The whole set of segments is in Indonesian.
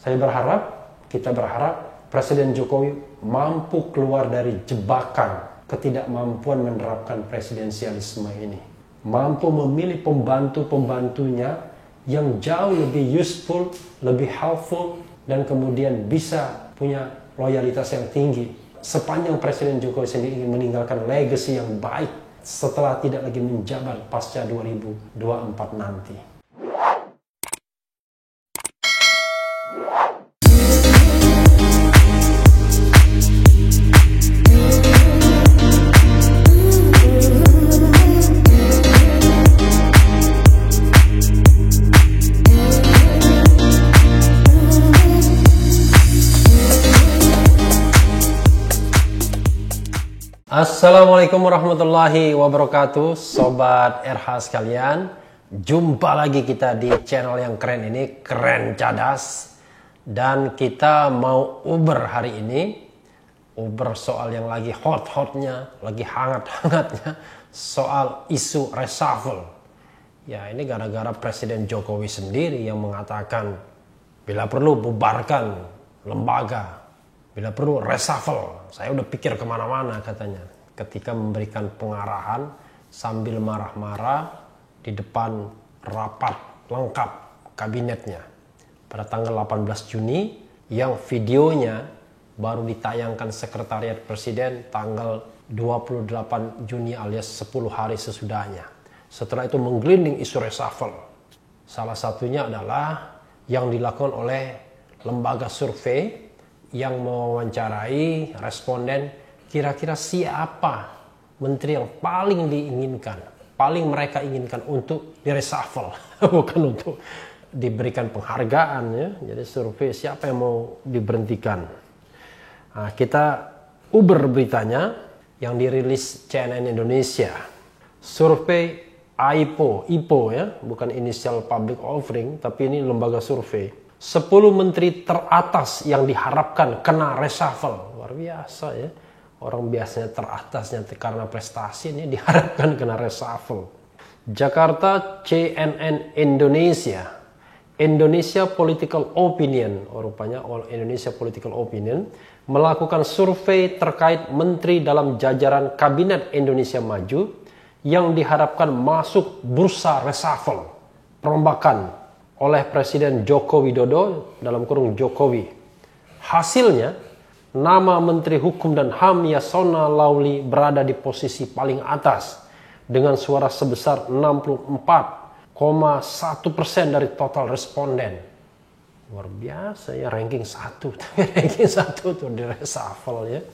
Saya berharap, kita berharap Presiden Jokowi mampu keluar dari jebakan ketidakmampuan menerapkan presidensialisme ini. Mampu memilih pembantu-pembantunya yang jauh lebih useful, lebih helpful, dan kemudian bisa punya loyalitas yang tinggi. Sepanjang Presiden Jokowi sendiri ingin meninggalkan legacy yang baik setelah tidak lagi menjabat pasca 2024 nanti. Assalamualaikum warahmatullahi wabarakatuh, Sobat RH sekalian. Jumpa lagi kita di channel yang keren ini, Keren Cadas. Dan kita mau Uber hari ini. Uber soal yang lagi hot-hotnya, lagi hangat-hangatnya, soal isu reshuffle. Ya, ini gara-gara Presiden Jokowi sendiri yang mengatakan bila perlu bubarkan lembaga, bila perlu reshuffle. Saya udah pikir kemana-mana katanya. Ketika memberikan pengarahan sambil marah-marah di depan rapat lengkap kabinetnya. Pada tanggal 18 Juni yang videonya baru ditayangkan Sekretariat Presiden tanggal 28 Juni alias 10 hari sesudahnya. Setelah itu menggelinding isu reshuffle. Salah satunya adalah yang dilakukan oleh lembaga survei yang mewawancarai responden kira-kira siapa menteri yang paling diinginkan, paling mereka inginkan untuk direshuffle, bukan untuk diberikan penghargaan ya. Jadi survei siapa yang mau diberhentikan. Nah, kita Uber beritanya yang dirilis CNN Indonesia. Survei IPO ya, bukan Initial Public Offering, tapi ini lembaga survei. 10 menteri teratas yang diharapkan kena reshuffle. Luar biasa ya. Orang biasanya teratasnya karena prestasi, ini diharapkan kena reshuffle. Jakarta CNN Indonesia. Indonesia Political Opinion, rupanya Indonesia Political Opinion, melakukan survei terkait menteri dalam jajaran Kabinet Indonesia Maju yang diharapkan masuk bursa reshuffle, perombakan oleh Presiden Joko Widodo dalam kurung Jokowi. Hasilnya, nama Menteri Hukum dan HAM Yasona Lawli berada di posisi paling atas dengan suara sebesar 64,1% dari total responden. Luar biasa ya, ranking 1. Ranking 1 tuh di reshuffle ya.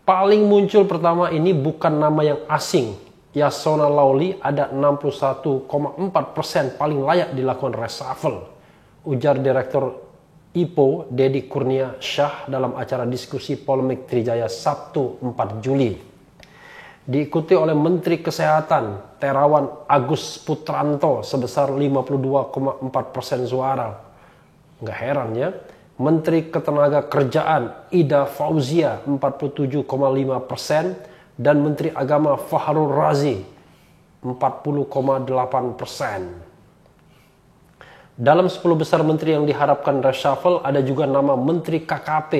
Paling muncul pertama ini bukan nama yang asing. Yasona Lawli ada 61,4% paling layak dilakukan reshuffle, ujar Direktur IPO Dedi Kurnia Syah dalam acara diskusi polemik Trijaya Sabtu 4 Juli. Diikuti oleh Menteri Kesehatan Terawan Agus Putranto sebesar 52,4% suara. Nggak heran ya. Menteri Ketenagakerjaan Ida Fauzia 47,5% dan Menteri Agama Fahrul Razi 40,8%. Dalam 10 besar menteri yang diharapkan reshuffle ada juga nama Menteri KKP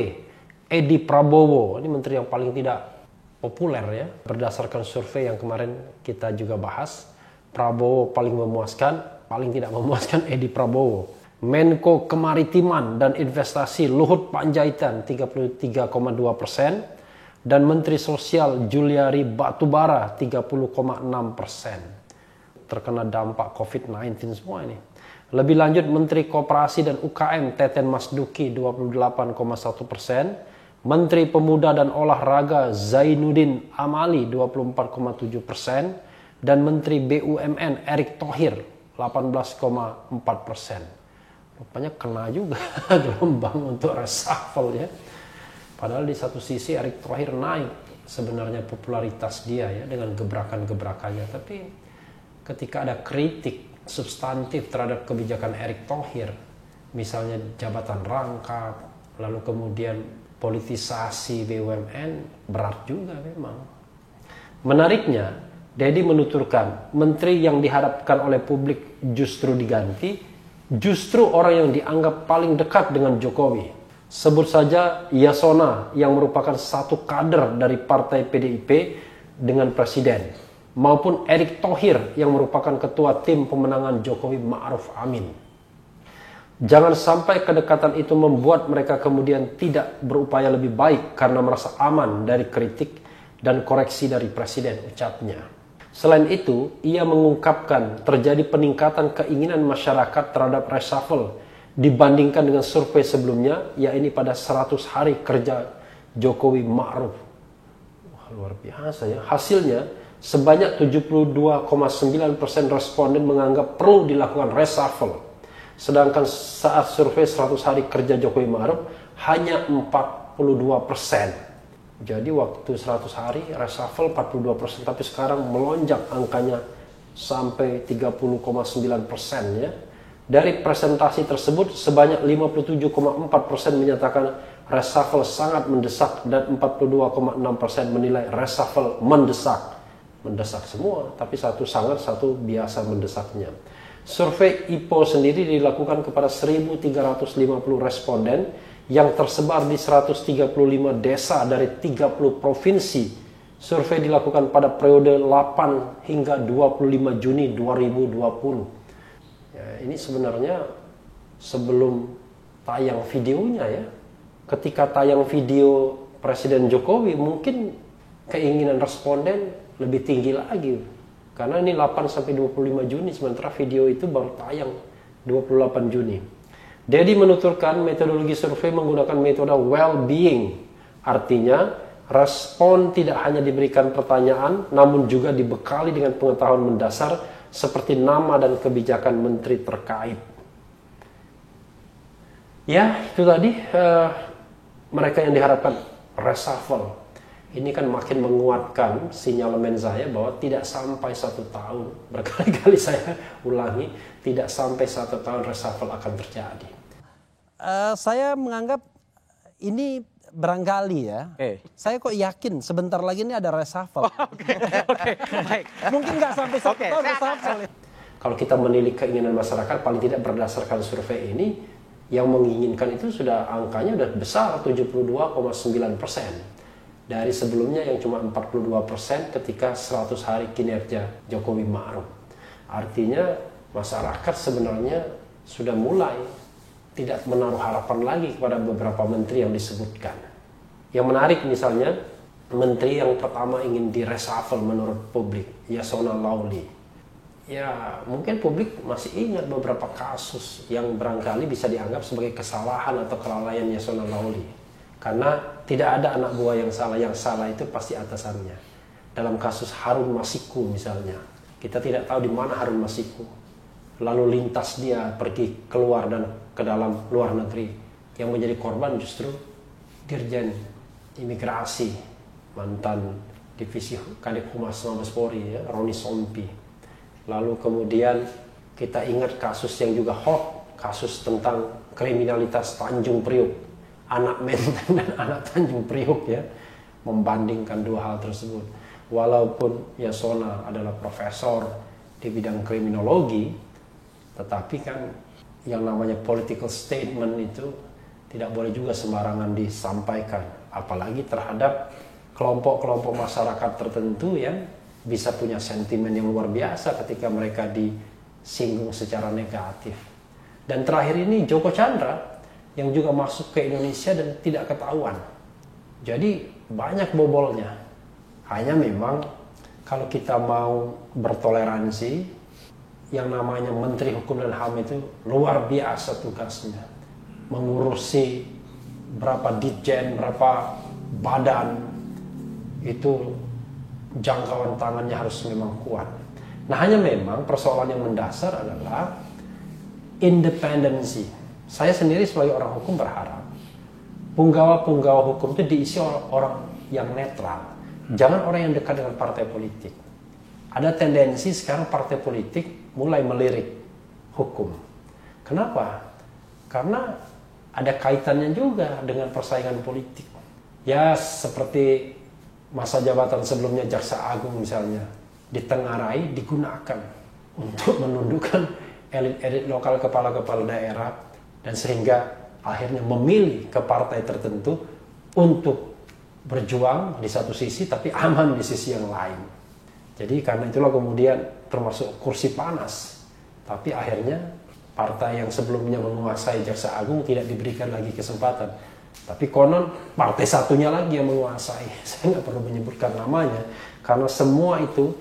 Edi Prabowo. Ini menteri yang paling tidak populer ya. Berdasarkan survei yang kemarin kita juga bahas, Prabowo paling memuaskan, paling tidak memuaskan Edi Prabowo. Menko Kemaritiman dan Investasi Luhut Panjaitan 33,2% dan Menteri Sosial Juliari Batubara 30,6%. Terkena dampak COVID-19 semua ini. Lebih lanjut Menteri Koperasi dan UKM Teten Masduki 28,1%, Menteri Pemuda dan Olahraga Zainuddin Amali 24,7%, dan Menteri BUMN Erick Thohir 18,4%. Rupanya kena juga gelombang untuk reshuffle ya. Padahal di satu sisi Erick Thohir naik sebenarnya popularitas dia ya dengan gebrakan-gebrakannya, tapi ketika ada kritik substantif terhadap kebijakan Erick Thohir, misalnya jabatan rangkap, lalu kemudian politisasi BUMN, berat juga memang. Menariknya, Dedi menuturkan menteri yang diharapkan oleh publik justru diganti justru orang yang dianggap paling dekat dengan Jokowi. Sebut saja Yasona yang merupakan satu kader dari partai PDIP dengan Presiden, maupun Erick Thohir yang merupakan ketua tim pemenangan Jokowi Ma'ruf Amin. Jangan sampai kedekatan itu membuat mereka kemudian tidak berupaya lebih baik karena merasa aman dari kritik dan koreksi dari Presiden, ucapnya. Selain itu, ia mengungkapkan terjadi peningkatan keinginan masyarakat terhadap reshuffle dibandingkan dengan survei sebelumnya, yaitu pada 100 hari kerja Jokowi Ma'ruf. Wah, luar biasa ya. Hasilnya, sebanyak 72,9% responden menganggap perlu dilakukan reshuffle. Sedangkan saat survei 100 hari kerja Jokowi Ma'ruf hanya 42%. Jadi waktu 100 hari reshuffle 42%, tapi sekarang melonjak angkanya sampai 30,9% ya. Dari presentasi tersebut sebanyak 57,4% menyatakan reshuffle sangat mendesak dan 42,6% menilai reshuffle mendesak. Mendesak semua, tapi satu sangat, satu biasa mendesaknya. Survei IPO sendiri dilakukan kepada 1.350 responden yang tersebar di 135 desa dari 30 provinsi. Survei dilakukan pada periode 8 hingga 25 Juni 2020. Ya, ini sebenarnya sebelum tayang videonya ya. Ketika tayang video Presiden Jokowi mungkin keinginan responden lebih tinggi lagi. Karena ini 8 sampai 25 Juni, sementara video itu baru tayang 28 Juni. Dedi menuturkan metodologi survei menggunakan metode well-being. Artinya, respon tidak hanya diberikan pertanyaan, namun juga dibekali dengan pengetahuan mendasar seperti nama dan kebijakan menteri terkait. Ya, itu tadi mereka yang diharapkan reshuffle. Ini kan makin menguatkan sinyalemen saya bahwa tidak sampai 1 tahun. Berkali-kali saya ulangi, tidak sampai 1 tahun reshuffle akan terjadi. Saya menganggap ini barangkali ya. Saya kok yakin sebentar lagi ini ada reshuffle. Oke, baik. Mungkin nggak sampai 1 tahun reshuffle. Kalau kita menilik keinginan masyarakat, paling tidak berdasarkan survei ini, yang menginginkan itu sudah angkanya sudah besar, 72,9%. Dari sebelumnya yang cuma 42% ketika 100 hari kinerja Jokowi Ma'ruf. Artinya masyarakat sebenarnya sudah mulai tidak menaruh harapan lagi kepada beberapa menteri yang disebutkan. Yang menarik misalnya, menteri yang pertama ingin di-reshuffle menurut publik, Yasona Lawli. Ya, mungkin publik masih ingat beberapa kasus yang barangkali bisa dianggap sebagai kesalahan atau kelalaian Yasona Lawli. Karena tidak ada anak buah yang salah itu pasti atasannya. Dalam kasus Harun Masiku misalnya, kita tidak tahu di mana Harun Masiku. Lalu lintas dia pergi keluar dan ke dalam luar negeri. Yang menjadi korban justru Dirjen Imigrasi, mantan Divisi Kadif Humas Mabes Polri, ya, Roni Sompi. Lalu kemudian kita ingat kasus yang juga hot, kasus tentang kriminalitas Tanjung Priuk. Anak Menteng dan anak Tanjung Priuk ya, membandingkan dua hal tersebut. Walaupun Yasona adalah profesor di bidang kriminologi, tetapi kan yang namanya political statement itu tidak boleh juga sembarangan disampaikan, apalagi terhadap kelompok-kelompok masyarakat tertentu yang bisa punya sentimen yang luar biasa ketika mereka disinggung secara negatif. Dan terakhir ini Joko Chandra yang juga masuk ke Indonesia dan tidak ketahuan. Jadi banyak bobolnya. Hanya memang kalau kita mau bertoleransi, yang namanya Menteri Hukum dan HAM itu luar biasa tugasnya. Mengurusi berapa ditjen, berapa badan, itu jangkauan tangannya harus memang kuat. Nah, hanya memang persoalan yang mendasar adalah independensi. Saya sendiri sebagai orang hukum berharap punggawa-punggawa hukum itu diisi orang yang netral. Jangan orang yang dekat dengan partai politik. Ada tendensi sekarang partai politik mulai melirik hukum. Kenapa? Karena ada kaitannya juga dengan persaingan politik. Ya seperti masa jabatan sebelumnya Jaksa Agung misalnya, ditengarai digunakan untuk menundukkan elit-elit lokal, kepala-kepala daerah, dan sehingga akhirnya memilih ke partai tertentu untuk berjuang di satu sisi tapi aman di sisi yang lain. Jadi karena itulah kemudian termasuk kursi panas, tapi akhirnya partai yang sebelumnya menguasai Jaksa Agung tidak diberikan lagi kesempatan. Tapi konon partai satunya lagi yang menguasai. Saya nggak perlu menyebutkan namanya, karena semua itu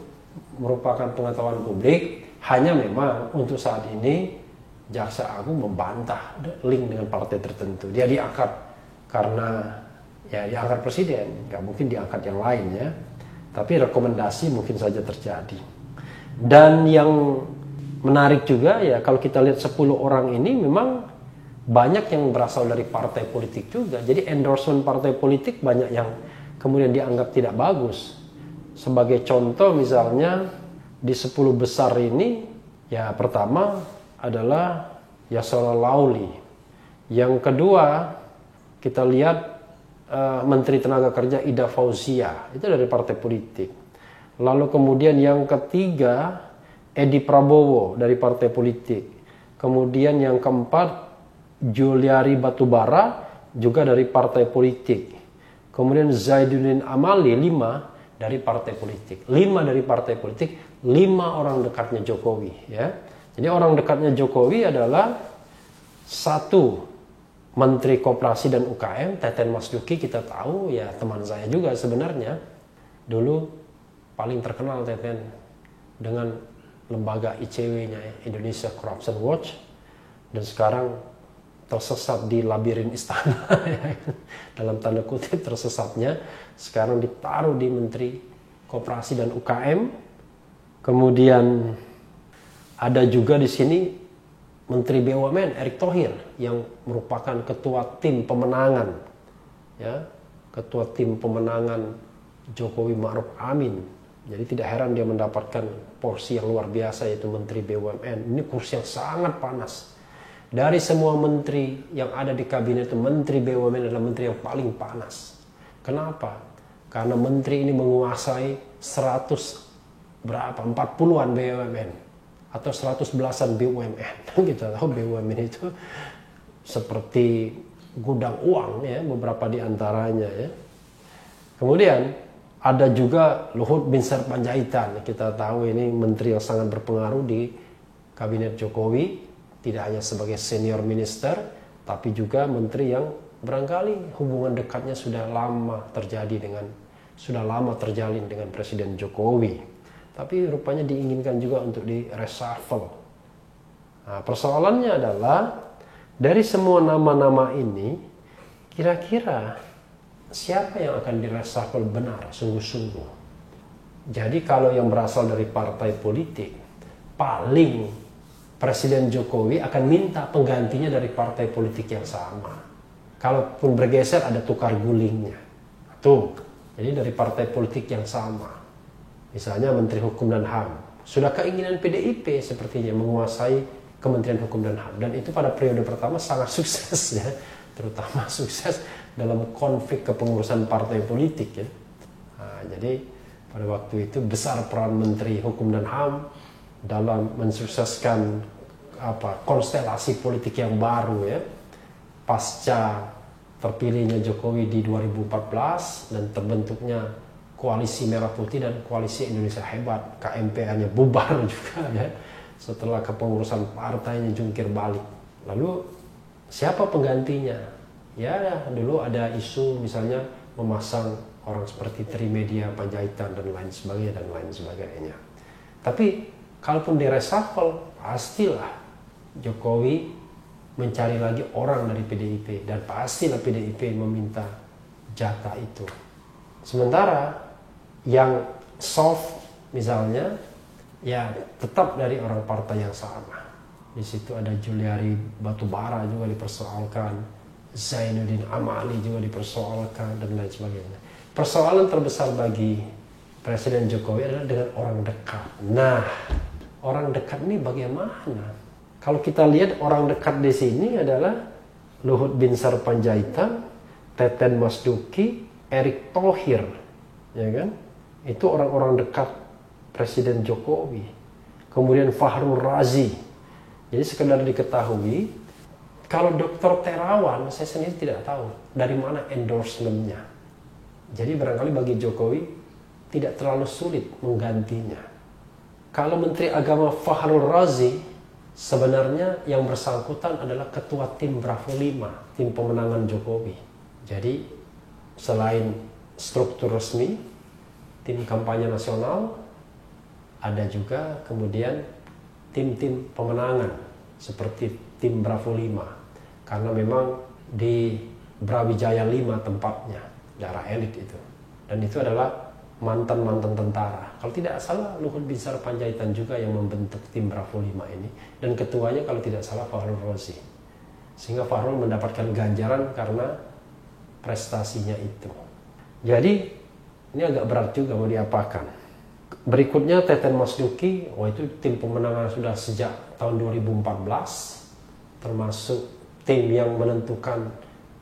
merupakan pengetahuan publik. Hanya memang untuk saat ini Jaksa Agung membantah link dengan partai tertentu. Dia diangkat karena ya diangkat presiden, nggak mungkin diangkat yang lain ya. Tapi rekomendasi mungkin saja terjadi. Dan yang menarik juga ya, kalau kita lihat 10 orang ini memang banyak yang berasal dari partai politik juga. Jadi endorsement partai politik banyak yang kemudian dianggap tidak bagus. Sebagai contoh misalnya di 10 besar ini, ya pertama adalah Yasona Lauli. Yang kedua kita lihat Menteri Tenaga Kerja Ida Fauzia, itu dari partai politik. Lalu kemudian yang ketiga Edi Prabowo dari partai politik. Kemudian yang keempat Juliari Batubara juga dari partai politik. Kemudian Zainuddin Amali 5 dari partai politik. 5 dari partai politik, 5 orang dekatnya Jokowi ya. Jadi orang dekatnya Jokowi adalah 1 Menteri Koperasi dan UKM Teten Mas Duki, kita tahu ya, teman saya juga sebenarnya. Dulu paling terkenal Teten dengan lembaga ICW-nya Indonesia Corruption Watch, dan sekarang tersesat di labirin istana dalam tanda kutip tersesatnya, sekarang ditaruh di Menteri Koperasi dan UKM. Kemudian ada juga di sini Menteri BUMN Erick Thohir yang merupakan ketua tim pemenangan ya, ketua tim pemenangan Jokowi Ma'ruf Amin. Jadi tidak heran dia mendapatkan porsi yang luar biasa, yaitu Menteri BUMN. Ini kursi yang sangat panas. Dari semua menteri yang ada di kabinet itu, Menteri BUMN adalah menteri yang paling panas. Kenapa? Karena menteri ini menguasai 40-an BUMN atau 111-an BUMN. Kita tahu BUMN itu seperti gudang uang ya, beberapa di antaranya ya. Kemudian ada juga Luhut Binsar Panjaitan. Kita tahu ini menteri yang sangat berpengaruh di kabinet Jokowi. Tidak hanya sebagai senior minister, tapi juga menteri yang barangkali hubungan dekatnya sudah lama terjalin dengan Presiden Jokowi. Tapi rupanya diinginkan juga untuk di reshuffle. Nah, persoalannya adalah dari semua nama-nama ini, kira-kira siapa yang akan di reshuffle benar, sungguh-sungguh? Jadi kalau yang berasal dari partai politik, paling Presiden Jokowi akan minta penggantinya dari partai politik yang sama. Kalaupun bergeser ada tukar gulingnya. Tuh, jadi dari partai politik yang sama. Misalnya Menteri Hukum dan HAM. Sudah keinginan PDIP sepertinya menguasai Kementerian Hukum dan HAM. Dan itu pada periode pertama sangat sukses ya. Terutama sukses dalam konflik kepengurusan partai politik ya. Nah, jadi pada waktu itu besar peran Menteri Hukum dan HAM dalam mensukseskan konstelasi politik yang baru ya, pasca terpilihnya Jokowi di 2014 dan terbentuknya koalisi Merah Putih dan koalisi Indonesia Hebat. KMP-nya bubar juga ya setelah kepengurusan partainya jungkir balik. Lalu siapa penggantinya? Ya dulu ada isu misalnya memasang orang seperti Trimedia Panjaitan dan lain sebagainya. Tapi kalaupun di reshuffle, pastilah Jokowi mencari lagi orang dari PDIP dan pastilah PDIP meminta jatah itu. Sementara yang soft misalnya ya tetap dari orang partai yang sama. Di situ ada Juliari Batubara juga dipersoalkan, Zainuddin Amali juga dipersoalkan dan lain sebagainya. Persoalan terbesar bagi Presiden Jokowi adalah dengan orang dekat. Nah, orang dekat ini bagaimana? Kalau kita lihat orang dekat di sini adalah Luhut Binsar Panjaitan, Teten Mas Duki, Erick Thohir, ya kan? Itu orang-orang dekat Presiden Jokowi. Kemudian Fahrul Razi, Jadi sekedar diketahui, kalau Dr. Terawan saya sendiri tidak tahu dari mana endorsementnya. Jadi barangkali bagi Jokowi tidak terlalu sulit menggantinya. Kalau Menteri Agama Fahrul Razi, sebenarnya yang bersangkutan adalah ketua tim Bravo 5, tim pemenangan Jokowi. Jadi selain struktur resmi, tim kampanye nasional, ada juga kemudian tim-tim pemenangan seperti tim Bravo 5. Karena memang di Brawijaya 5 tempatnya, daerah elit itu. Dan itu adalah mantan-mantan tentara. Kalau tidak salah Luhut Binsar Panjaitan juga yang membentuk tim Bravo 5 ini. Dan ketuanya kalau tidak salah Fahrul Razi. Sehingga Fahrul mendapatkan ganjaran karena prestasinya itu. Jadi ini agak berat juga mau diapakan. Berikutnya Teten Mas Duki, itu tim pemenangan sudah sejak tahun 2014. Termasuk tim yang menentukan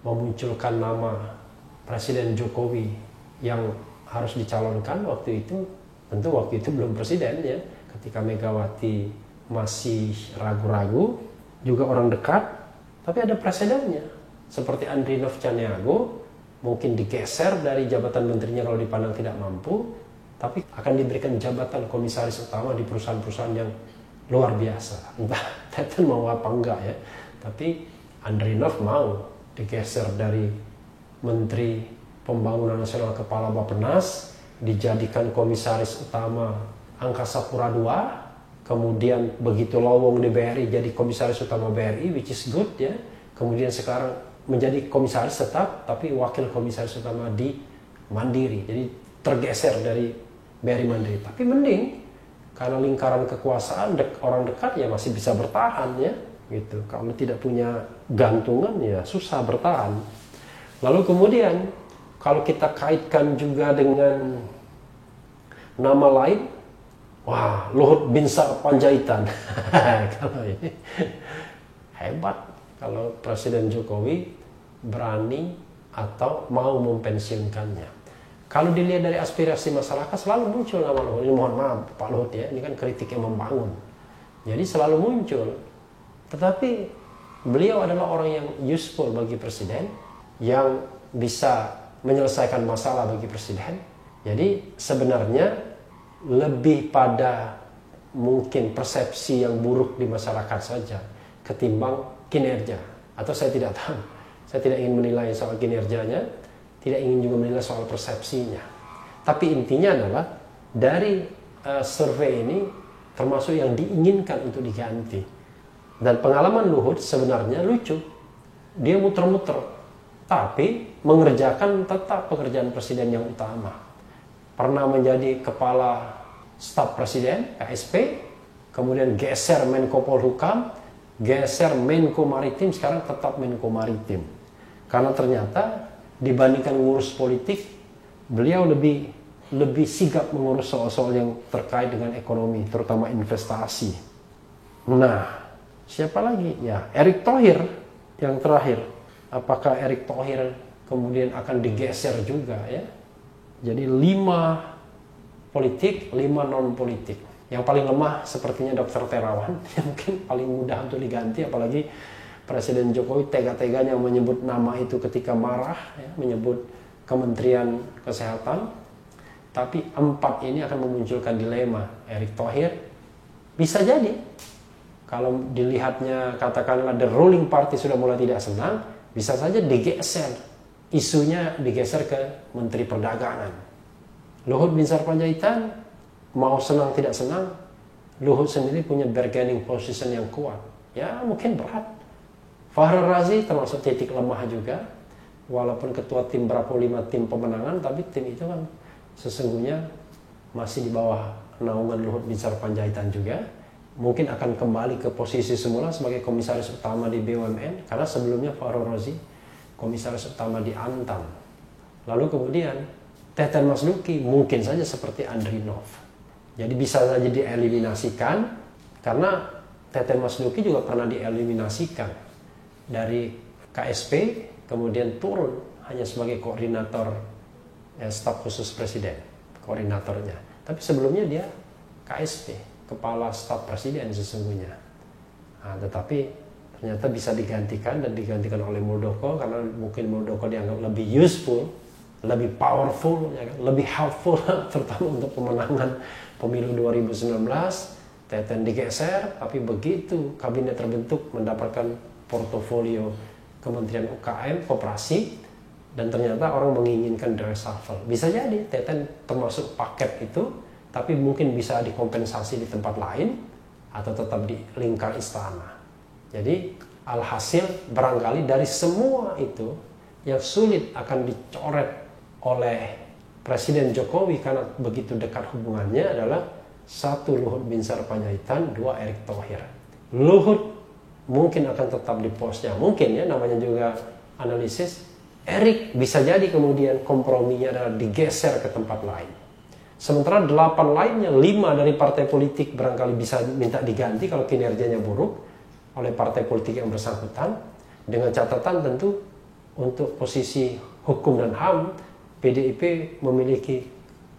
memunculkan nama Presiden Jokowi yang harus dicalonkan waktu itu. Tentu waktu itu belum presiden ya, ketika Megawati masih ragu-ragu, juga orang dekat, tapi ada presidennya seperti Andrinov Caniago mungkin digeser dari jabatan menterinya kalau dipandang tidak mampu, tapi akan diberikan jabatan komisaris utama di perusahaan-perusahaan yang luar biasa. Entah Teten mau apa enggak ya, tapi Andrinov mau digeser dari Menteri Pembangunan Nasional Kepala Bappenas, dijadikan komisaris utama Angkasa Pura II, kemudian begitu lowong di BRI jadi komisaris utama BRI, which is good ya. Kemudian sekarang menjadi komisaris tetap, tapi wakil komisaris utama di Mandiri. Jadi tergeser dari BRI Mandiri. Tapi mending, karena lingkaran kekuasaan orang dekat ya masih bisa bertahan ya. Gitu. Kalau tidak punya gantungan ya susah bertahan. Lalu kemudian kalau kita kaitkan juga dengan nama lain, wah, Luhut Binsar Panjaitan. Kalau ini hebat kalau Presiden Jokowi berani atau mau mempensiunkannya. Kalau dilihat dari aspirasi masyarakat selalu muncul nama Luhut. Ini mohon maaf Pak Luhut ya, ini kan kritik yang membangun. Jadi selalu muncul. Tetapi beliau adalah orang yang useful bagi Presiden, yang bisa menyelesaikan masalah bagi Presiden. Jadi sebenarnya lebih pada mungkin persepsi yang buruk di masyarakat saja ketimbang kinerja. Atau saya tidak tahu. Saya tidak ingin menilai soal kinerjanya, tidak ingin juga menilai soal persepsinya. Tapi intinya adalah dari survei ini termasuk yang diinginkan untuk diganti. Dan pengalaman Luhut sebenarnya lucu. Dia muter-muter, tapi mengerjakan tetap pekerjaan presiden yang utama. Pernah menjadi kepala staf presiden, KSP, kemudian geser Menko Polhukam, geser Menko Maritim, sekarang tetap Menko Maritim. Karena ternyata dibandingkan ngurus politik, beliau lebih sigap mengurus soal-soal yang terkait dengan ekonomi, terutama investasi. Nah, siapa lagi? Ya, Erick Thohir yang terakhir. Apakah Erick Thohir kemudian akan digeser juga ya? Jadi 5 politik, 5 non politik. Yang paling lemah sepertinya Dr. Terawan, yang mungkin paling mudah untuk diganti, apalagi Presiden Jokowi tega-teganya menyebut nama itu ketika marah, ya, menyebut Kementerian Kesehatan. Tapi 4 ini akan memunculkan dilema. Erick Thohir bisa jadi, kalau dilihatnya katakanlah the ruling party sudah mulai tidak senang, bisa saja digeser, isunya digeser ke Menteri Perdagangan. Luhut Binsar Panjaitan mau senang tidak senang, Luhut sendiri punya bargaining position yang kuat. Ya mungkin berat. Fahrul Razi termasuk titik lemah juga, walaupun ketua tim Bravo 5 tim pemenangan, tapi tim itu kan sesungguhnya masih di bawah naungan Luhut Binsar Panjaitan juga. Mungkin akan kembali ke posisi semula sebagai komisaris utama di BUMN, karena sebelumnya Fahrul Razi komisaris utama di Antam. Lalu kemudian Teten Mas Duki mungkin saja seperti Andrinov. Jadi bisa saja dieliminasikan, karena Teten Mas Duki juga pernah dieliminasikan dari KSP, kemudian turun hanya sebagai koordinator staf khusus presiden, koordinatornya. Tapi sebelumnya dia KSP, Kepala Staf Presiden sesungguhnya. Nah, tetapi ternyata bisa digantikan dan digantikan oleh Muldoko karena mungkin Muldoko dianggap lebih useful, lebih powerful, ya kan? Lebih helpful terutama untuk pemenangan pemilu 2019. Teten digeser, tapi begitu kabinet terbentuk mendapatkan portofolio Kementerian UKM, Koperasi, dan ternyata orang menginginkan the reshuffle. Bisa jadi Teten termasuk paket itu, tapi mungkin bisa dikompensasi di tempat lain atau tetap di lingkar istana. Jadi alhasil barangkali dari semua itu yang sulit akan dicoret oleh Presiden Jokowi karena begitu dekat hubungannya adalah 1 Luhut Binsar Panjaitan, 2 Erick Thohir. Luhut mungkin akan tetap di posnya, mungkin ya, namanya juga analisis. Erick bisa jadi kemudian komprominya adalah digeser ke tempat lain. Sementara 8 lainnya, 5 dari partai politik barangkali bisa minta diganti kalau kinerjanya buruk oleh partai politik yang bersangkutan, dengan catatan tentu untuk posisi hukum dan HAM PDIP memiliki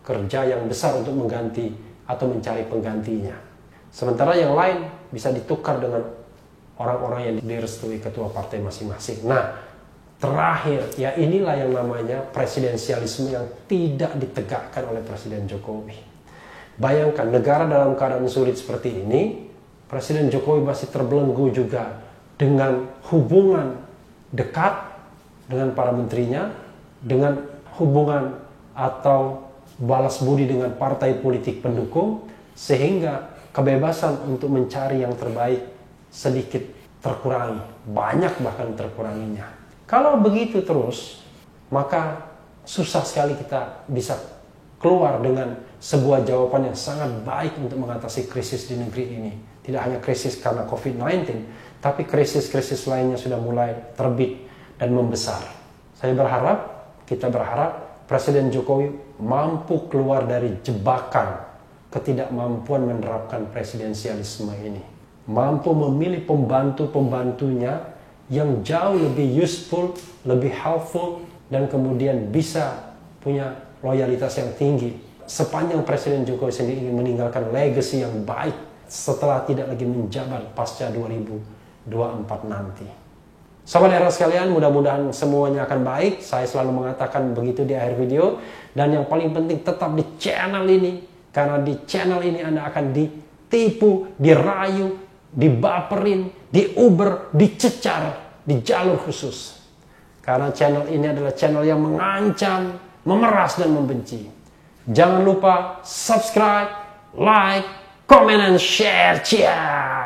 kerja yang besar untuk mengganti atau mencari penggantinya. Sementara yang lain bisa ditukar dengan orang-orang yang direstui ketua partai masing-masing. Nah, terakhir ya inilah yang namanya presidensialisme yang tidak ditegakkan oleh Presiden Jokowi. Bayangkan negara dalam keadaan sulit seperti ini, Presiden Jokowi masih terbelenggu juga dengan hubungan dekat dengan para menterinya, dengan hubungan atau balas budi dengan partai politik pendukung, sehingga kebebasan untuk mencari yang terbaik sedikit terkurangi, banyak bahkan terkuranginya. Kalau begitu terus, maka susah sekali kita bisa keluar dengan sebuah jawaban yang sangat baik untuk mengatasi krisis di negeri ini. Tidak hanya krisis karena COVID-19, tapi krisis-krisis lainnya sudah mulai terbit dan membesar. Saya berharap, kita berharap Presiden Jokowi mampu keluar dari jebakan ketidakmampuan menerapkan presidensialisme ini. Mampu memilih pembantu-pembantunya yang jauh lebih useful, lebih helpful, dan kemudian bisa punya loyalitas yang tinggi. Sepanjang Presiden Jokowi sendiri ingin meninggalkan legacy yang baik setelah tidak lagi menjabat pasca 2024 nanti. Sobat era sekalian, mudah-mudahan semuanya akan baik. Saya selalu mengatakan begitu di akhir video. Dan yang paling penting tetap di channel ini. Karena di channel ini Anda akan ditipu, dirayu, dibaperin, diuber, dicecar di jalur khusus. Karena channel ini adalah channel yang mengancam, memeras, dan membenci. Jangan lupa subscribe, like, comment, and share. Ciao!